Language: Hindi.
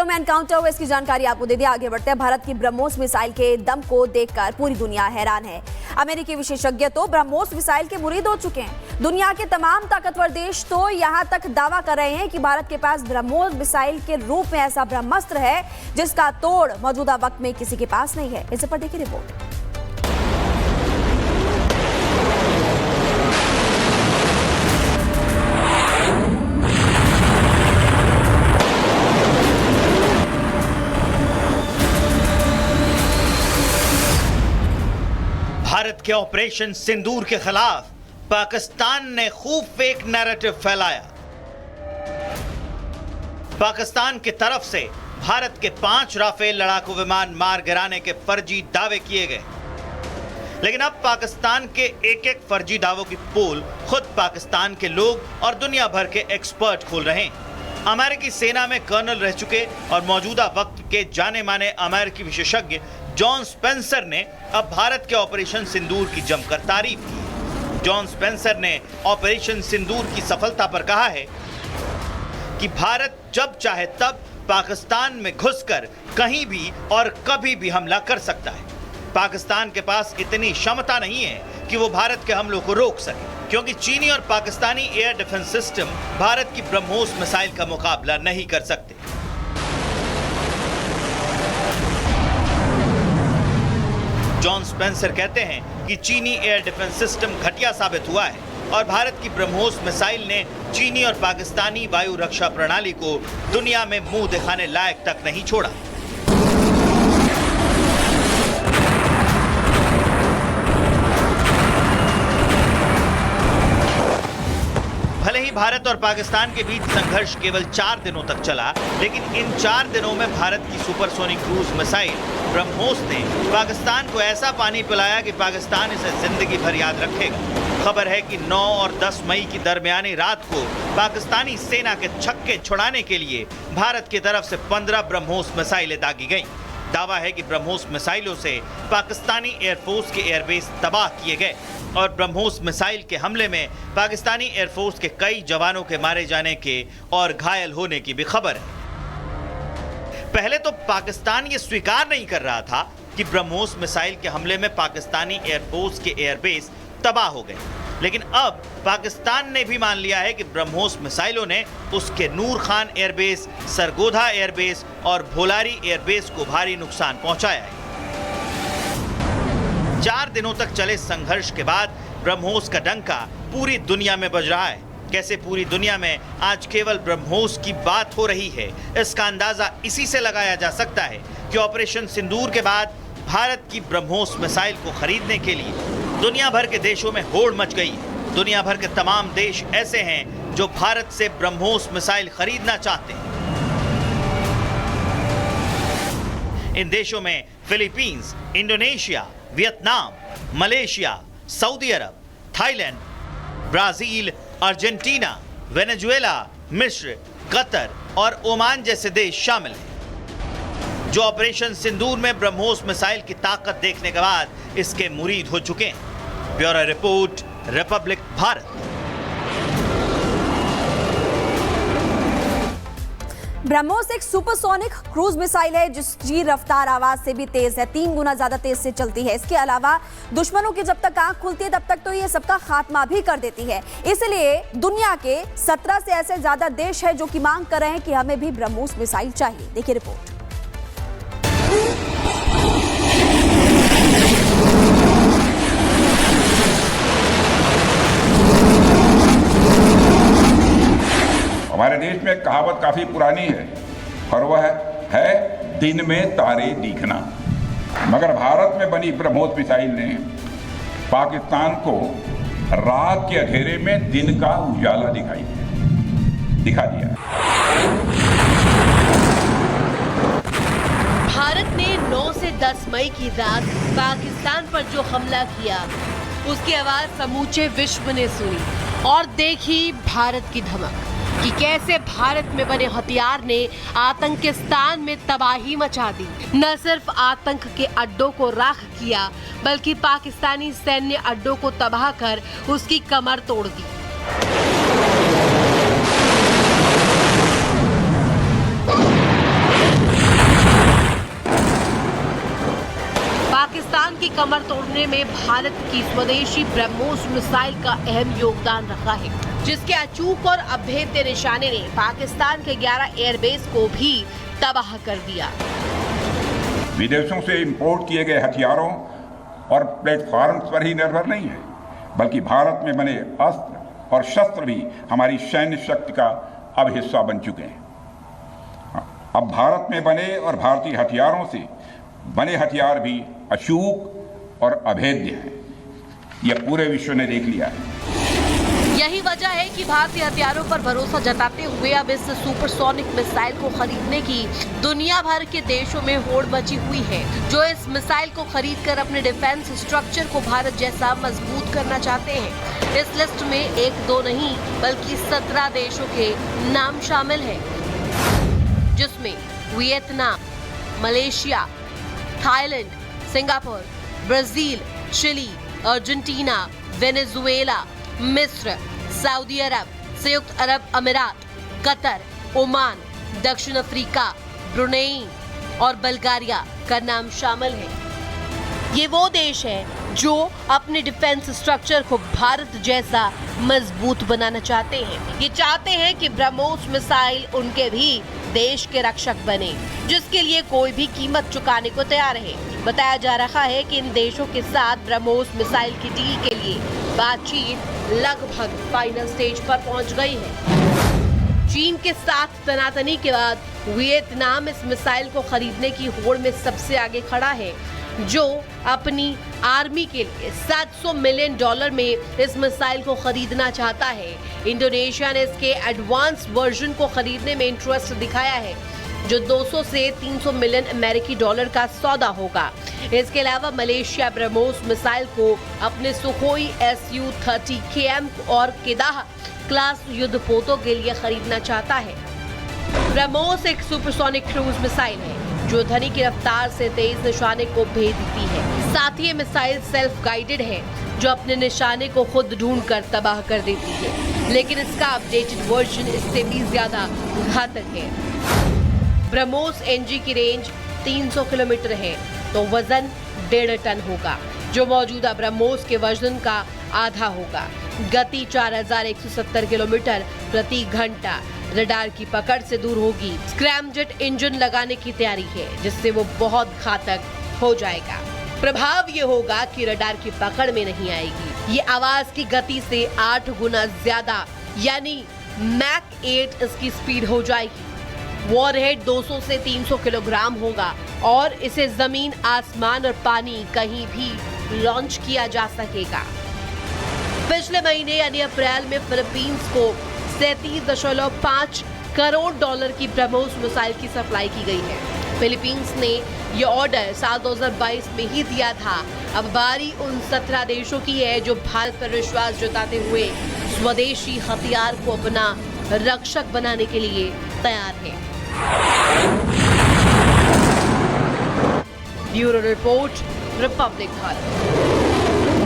जिलों में एनकाउंटर हुआ, इसकी जानकारी आपको दे दिया। आगे बढ़ते हैं। भारत की ब्रह्मोस मिसाइल के दम को देखकर पूरी दुनिया हैरान है। अमेरिकी विशेषज्ञ तो ब्रह्मोस मिसाइल के मुरीद हो चुके हैं। दुनिया के तमाम ताकतवर देश तो यहां तक दावा कर रहे हैं कि भारत के पास ब्रह्मोस मिसाइल के रूप में ऐसा ब्रह्मास्त्र है जिसका तोड़ मौजूदा वक्त में किसी के पास नहीं है। इस पर देखिए रिपोर्ट। भारत के ऑपरेशन सिंदूर के खिलाफ पाकिस्तान ने खूब फेक नैरेटिव फैलाया। पाकिस्तान की तरफ से भारत के 5 राफेल लड़ाकू विमान मार गिराने के फर्जी दावे किए गए, लेकिन अब पाकिस्तान के एक-एक फर्जी दावों की पोल खुद पाकिस्तान के लोग और दुनिया भर के एक्सपर्ट खोल रहे हैं। अमेरिकी सेना में कर्नल रह चुके और मौजूदा वक्त के जाने माने अमेरिकी विशेषज्ञ जॉन स्पेंसर ने अब भारत के ऑपरेशन सिंदूर की जमकर तारीफ की। जॉन स्पेंसर ने ऑपरेशन सिंदूर की सफलता पर कहा है कि भारत जब चाहे तब पाकिस्तान में घुसकर कहीं भी और कभी भी हमला कर सकता है। पाकिस्तान के पास इतनी क्षमता नहीं है कि वो भारत के हमलों को रोक सके, क्योंकि चीनी और Pakistani air defence system Bharat की ब्रह्मोस मिसाइल का मुकाबला नहीं कर सकते। जॉन स्पेंसर कहते हैं कि चीनी एयर डिफेंस सिस्टम घटिया साबित हुआ है और भारत की ब्रह्मोस मिसाइल ने चीनी और पाकिस्तानी वायु रक्षा प्रणाली को दुनिया में मुंह दिखाने लायक तक नहीं छोड़ा। भले ही भारत और पाकिस्तान के बीच संघर्ष केवल 4 दिनों तक चला, लेकिन इन 4 दिनों में भारत की सुपरसोनिक क्रूज मिसाइल ब्रह्मोस ने पाकिस्तान को ऐसा पानी पिलाया कि पाकिस्तान इसे जिंदगी भर याद रखेगा। खबर है कि 9 और 10 मई की दरमियानी रात को पाकिस्तानी सेना के छक्के छुड़ाने के लिए भारत की तरफ से 15 ब्रह्मोस मिसाइलें दागी गईं। दावा है कि ब्रह्मोस मिसाइलों से पाकिस्तानी एयरफोर्स के एयरबेस तबाह किए गए और ब्रह्मोस मिसाइल के हमले में पाकिस्तानी एयरफोर्स के कई जवानों के मारे जाने के और घायल होने की भी खबर है। पहले तो पाकिस्तान ये स्वीकार नहीं कर रहा था कि ब्रह्मोस मिसाइल के हमले में पाकिस्तानी एयरफोर्स के एयरबेस तबाह हो गए, लेकिन अब पाकिस्तान ने भी मान लिया है कि ब्रह्मोस मिसाइलों ने उसके नूर खान एयरबेस, सरगोधा एयरबेस और भोलारी एयरबेस को भारी नुकसान पहुंचाया है। 4 दिनों तक चले संघर्ष के बाद ब्रह्मोस का डंका पूरी दुनिया में बज रहा है। कैसे पूरी दुनिया में आज केवल ब्रह्मोस की बात हो रही है, इसका अंदाजा इसी से लगाया जा सकता है कि ऑपरेशन सिंदूर के बाद भारत की ब्रह्मोस मिसाइल को खरीदने के लिए दुनिया भर के देशों में होड़ मच गई है। दुनिया भर के तमाम देश ऐसे हैं जो भारत से ब्रह्मोस मिसाइल खरीदना चाहते हैं। इन देशों में फिलीपींस, इंडोनेशिया, वियतनाम, मलेशिया, सऊदी अरब, थाईलैंड, ब्राजील, अर्जेंटीना, वेनेजुएला, मिस्र, कतर और ओमान जैसे देश शामिल हैं, जो ऑपरेशन सिंदूर में ब्रह्मोस मिसाइल की ताकत देखने के बाद इसके मुरीद हो चुके हैं। Bureau report, Republic Bharat. BrahMos एक सुपरसोनिक क्रूज मिसाइल है जिसकी रफ्तार आवाज से भी तेज है, 3 गुना ज्यादा तेज से चलती है। इसके अलावा दुश्मनों की जब तक आंख खुलती है तब तक तो ये सबका खात्मा भी कर देती है। इसलिए दुनिया के 17 से ऐसे ज्यादा देश है जो कि मांग कर रहे हैं कि हमें भी ब्रह्मोस मिसाइल चाहिए। देखिए रिपोर्ट। हमारे देश में एक कहावत काफी पुरानी है और वह है दिन में तारे दिखना। मगर भारत में बनी ब्रह्मोस मिसाइल ने पाकिस्तान को रात के अंधेरे में दिन का उजाला दिखा दिया। भारत ने 9 से 10 मई की रात पाकिस्तान पर जो हमला किया उसकी आवाज समूचे विश्व ने सुनी और देखी भारत की धमक कि कैसे भारत में बने हथियार ने आतंकिस्तान में तबाही मचा दी। न सिर्फ आतंक के अड्डों को राख किया बल्कि पाकिस्तानी सैन्य अड्डों को तबाह कर उसकी कमर तोड़ दी। कमर तोड़ने में भारत की स्वदेशी ब्रह्मोस मिसाइल का अहम योगदान रहा है, जिसके अचूक और अभेद्य निशाने ने पाकिस्तान के 11 एयरबेस को भी तबाह कर दिया। विदेशों से इंपोर्ट किए गए हथियारों और प्लेटफॉर्म्स पर ही निर्भर नहीं है, बल्कि भारत में बने अस्त्र और शस्त्र भी हमारी सैन्य शक्ति का अब हिस्सा बन चुके हैं। अब भारत में बने और भारतीय हथियारों से बने हथियार भी अचूक और अभेद्य हैं। यह पूरे विश्व ने देख लिया है। यही वजह है कि भारतीय हथियारों पर भरोसा जताते हुए अब इस सुपरसोनिक मिसाइल को खरीदने की दुनिया भर के देशों में होड़ मची हुई है, जो इस मिसाइल को खरीदकर अपने डिफेंस स्ट्रक्चर को भारत जैसा मजबूत करना चाहते हैं। इस लिस्ट में 1-2 नहीं बल्कि 17 देशों के नाम शामिल है, जिसमें Vietnam, Malaysia, Thailand, Singapore, Brazil, Chile, Argentina, Venezuela, मिस्र, सऊदी अरब, संयुक्त अरब अमीरात, कतर, ओमान, दक्षिण अफ्रीका, ब्रुनेई और बल्गारिया का नाम शामिल है। ये वो देश है जो अपने डिफेंस स्ट्रक्चर को भारत जैसा मजबूत बनाना चाहते हैं। ये चाहते हैं कि ब्रह्मोस मिसाइल उनके भी देश के रक्षक बने, जिसके लिए कोई भी कीमत चुकाने को तैयार है। बताया जा रहा है कि इन देशों के साथ ब्रह्मोस मिसाइल की डील के लिए बातचीत लगभग फाइनल स्टेज पर पहुंच गई है। चीन के साथ तनातनी के बाद वियतनाम इस मिसाइल को खरीदने की होड़ में सबसे आगे खड़ा है, जो अपनी आर्मी के लिए $700 मिलियन में इस मिसाइल को खरीदना चाहता है। इंडोनेशिया ने इसके एडवांस वर्जन को खरीदने में इंटरेस्ट दिखाया है, जो 200 से 300 मिलियन अमेरिकी डॉलर का सौदा होगा। इसके अलावा मलेशिया ब्रह्मोस मिसाइल को अपने सुखोई Su-30KM और केदाह क्लास युद्धपोतों के लिए खरीदना चाहता है। ब्रह्मोस एक सुपरसोनिक क्रूज मिसाइल है जो ध्वनि की रफ्तार से तेज निशाने को भेद देती है। साथ ही ये मिसाइल सेल्फ गाइडेड है, जो अपने निशाने को खुद ढूंढ कर तबाह कर देती है, लेकिन इसका अपडेटेड वर्जन इससे भी ज्यादा घातक है। ब्रह्मोस NG की रेंज 300 किलोमीटर है, तो वजन 1.5 टन होगा, जो मौजूदा ब्रह्मोस के वजन का आधा होगा। गति 4170 किलोमीटर प्रति घंटा। रडार की पकड़ से दूर होगी। स्क्रैमजेट इंजन लगाने की तैयारी है, जिससे वो बहुत घातक हो जाएगा। प्रभाव ये होगा कि रडार की पकड़ में नहीं आएगी। ये आवाज की गति से 8 गुना ज्यादा यानी मैक 8 इसकी स्पीड हो जाएगी। वॉरहेड 200 से 300 किलोग्राम होगा और इसे जमीन, आसमान और पानी कहीं भी लॉन्च किया जा सकेगा। पिछले महीने यानी अप्रैल में फिलीपींस को $37.5 करोड़ की ब्रह्मोस मिसाइल की सप्लाई की गई है। फिलीपींस ने यह ऑर्डर साल 2022 में ही दिया था। अब बारी उन 17 देशों की है जो भारत पर विश्वास जताते हुए स्वदेशी हथियार को अपना रक्षक बनाने के लिए तैयार है। Bureau report, Republic Bharat.